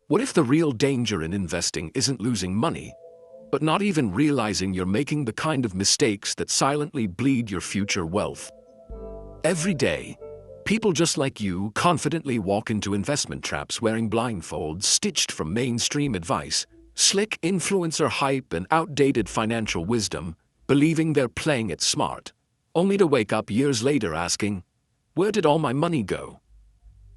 What if the real danger in investing isn't losing money, but not even realizing you're making the kind of mistakes that silently bleed your future wealth? Every day, people just like you confidently walk into investment traps wearing blindfolds stitched from mainstream advice, slick influencer hype, and outdated financial wisdom, believing they're playing it smart, only to wake up years later asking, "Where did all my money go?"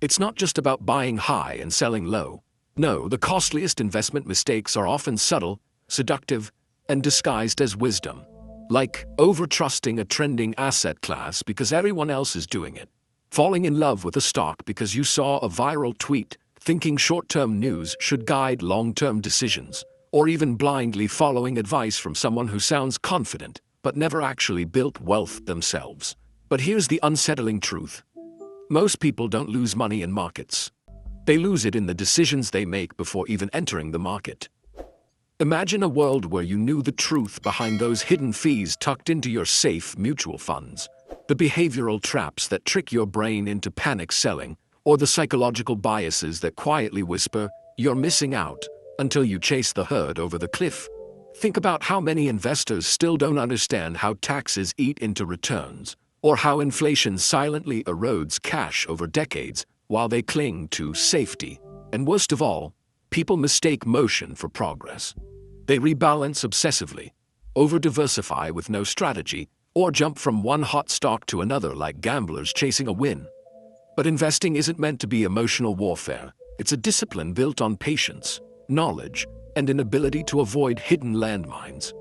It's not just about buying high and selling low. No, the costliest investment mistakes are often subtle, seductive, and disguised as wisdom. Like over-trusting a trending asset class because everyone else is doing it, falling in love with a stock because you saw a viral tweet, thinking short-term news should guide long-term decisions, or even blindly following advice from someone who sounds confident but never actually built wealth themselves. But here's the unsettling truth. Most people don't lose money in markets. They lose it in the decisions they make before even entering the market. Imagine a world where you knew the truth behind those hidden fees tucked into your safe mutual funds, the behavioral traps that trick your brain into panic selling, or the psychological biases that quietly whisper, "You're missing out," until you chase the herd over the cliff. Think about how many investors still don't understand how taxes eat into returns, or how inflation silently erodes cash over decades while they cling to safety. And worst of all, people mistake motion for progress. They rebalance obsessively, over-diversify with no strategy, or jump from one hot stock to another like gamblers chasing a win. But investing isn't meant to be emotional warfare. It's a discipline built on patience, knowledge, and an ability to avoid hidden landmines.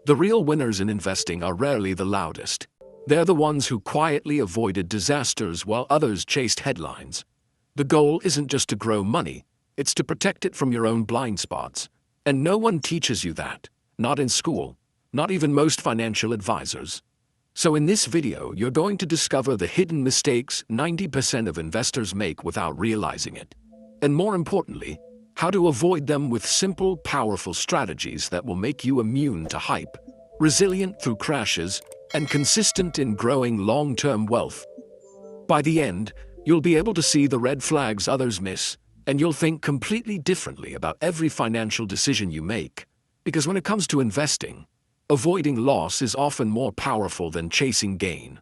The real winners in investing are rarely the loudest. They're the ones who quietly avoided disasters while others chased headlines. The goal isn't just to grow money, it's to protect it from your own blind spots. And no one teaches you that, not in school, not even most financial advisors. So in this video, you're going to discover the hidden mistakes 90% of investors make without realizing it. And more importantly, how to avoid them with simple, powerful strategies that will make you immune to hype, resilient through crashes, and consistent in growing long-term wealth. By the end, you'll be able to see the red flags others miss, and you'll think completely differently about every financial decision you make. Because when it comes to investing, avoiding loss is often more powerful than chasing gain.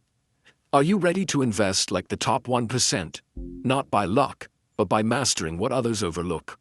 Are you ready to invest like the top 1%? Not by luck, but by mastering what others overlook.